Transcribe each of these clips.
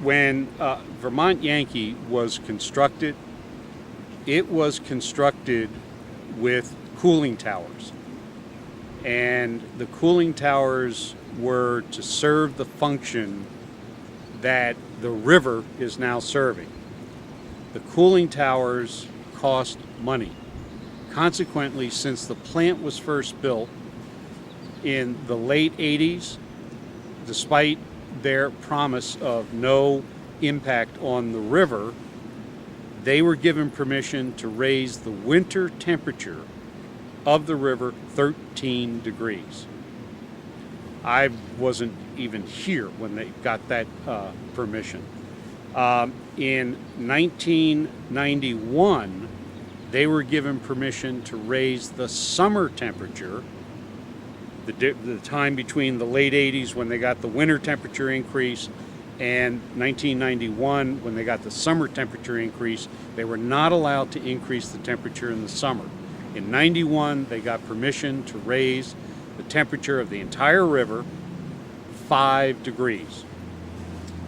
When Vermont Yankee was constructed, it was constructed with cooling towers. And the cooling towers were to serve the function that the river is now serving. The cooling towers cost money. Consequently, since the plant was first built in the late 80s, despite their promise of no impact on the river, they were given permission to raise the winter temperature of the river 13 degrees. I wasn't even here when they got that permission. In 1991, they were given permission to raise the summer temperature, the time between the late 80s when they got the winter temperature increase and 1991 when they got the summer temperature increase. They were not allowed to increase the temperature in the summer. In 91, they got permission to raise the temperature of the entire river 5 degrees.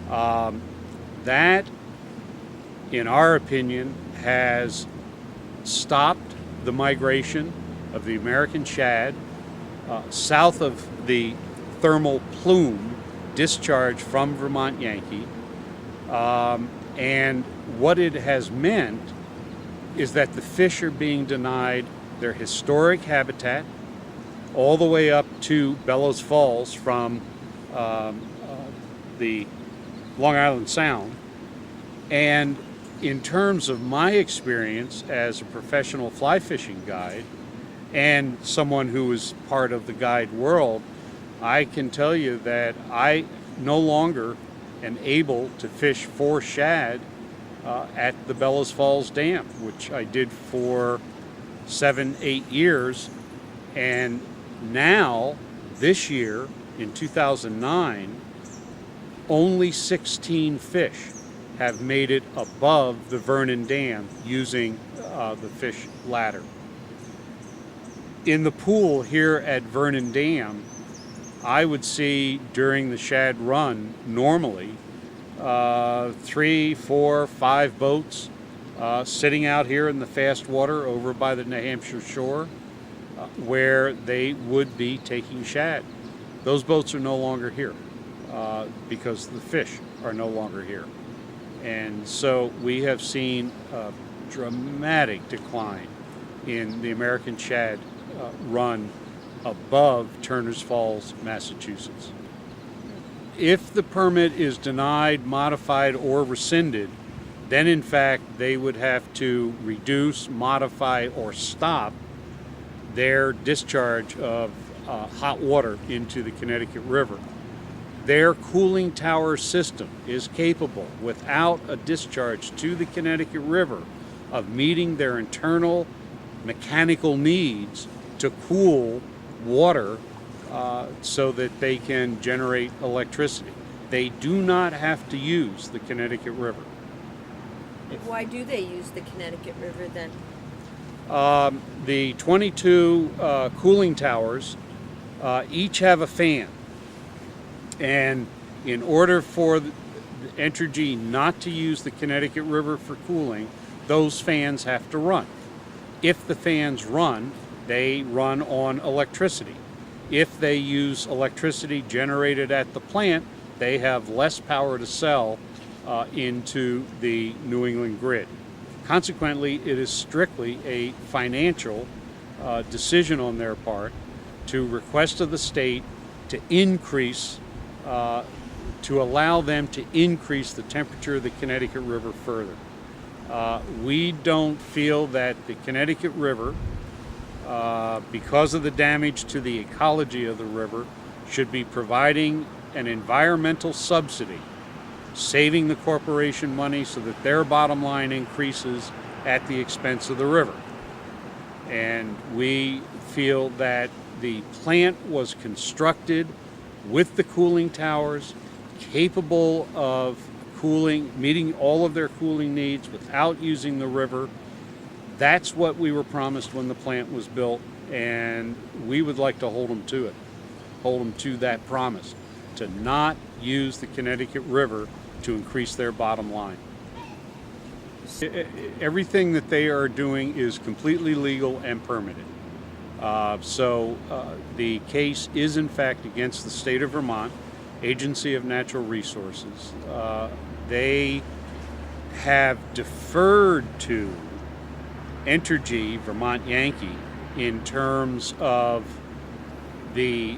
That, in our opinion, has stopped the migration of the American shad south of the thermal plume discharge from Vermont Yankee. And what it has meant is that the fish are being denied their historic habitat all the way up to Bellows Falls from the Long Island Sound. And in terms of my experience as a professional fly fishing guide and someone who is part of the guide world, I can tell you that I no longer am able to fish for shad at the Bellows Falls Dam, which I did for 7-8 years. And now, this year, in 2009, only 16 fish have made it above the Vernon Dam using the fish ladder. In the pool here at Vernon Dam, I would see during the shad run normally 3, 4, 5 boats sitting out here in the fast water over by the New Hampshire shore where they would be taking shad. Those boats are no longer here because the fish are no longer here. And so we have seen a dramatic decline in the American shad run above Turners Falls, Massachusetts. If the permit is denied, modified, or rescinded, then in fact they would have to reduce, modify, or stop their discharge of hot water into the Connecticut River. Their cooling tower system is capable, without a discharge to the Connecticut River, of meeting their internal mechanical needs to cool water so that they can generate electricity. They do not have to use the Connecticut River. Why do they use the Connecticut River then? The 22 cooling towers each have a fan. And in order for the Entergy not to use the Connecticut River for cooling, those fans have to run. If the fans run, they run on electricity. If they use electricity generated at the plant, they have less power to sell into the New England grid. Consequently, it is strictly a financial decision on their part to request of the state to increase, to allow them to increase the temperature of the Connecticut River further. We don't feel that the Connecticut River, because of the damage to the ecology of the river, should be providing an environmental subsidy, saving the corporation money so that their bottom line increases at the expense of the river. And we feel that the plant was constructed with the cooling towers, capable of cooling, meeting all of their cooling needs without using the river. That's what we were promised when the plant was built, and we would like to hold them to it, hold them to that promise, to not use the Connecticut River to increase their bottom line. Everything that they are doing is completely legal and permitted. So the case is in fact against the state of Vermont, Agency of Natural Resources. They have deferred to Entergy, Vermont Yankee, in terms of the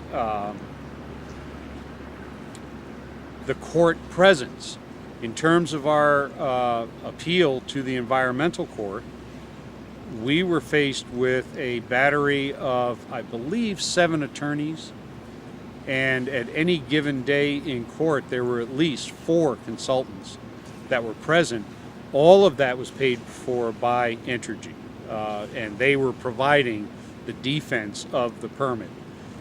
court presence. In terms of our appeal to the environmental court, we were faced with a battery of, I believe, 7 attorneys, and at any given day in court there were at least 4 consultants that were present. All of that was paid for by Entergy, and they were providing the defense of the permit.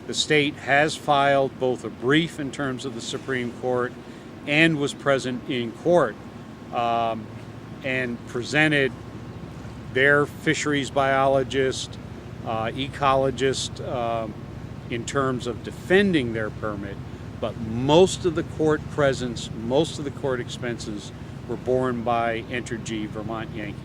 The state has filed both a brief in terms of the Supreme Court and was present in court and presented their fisheries biologist, ecologist in terms of defending their permit, but most of the court presence, most of the court expenses were borne by Entergy Vermont Yankee.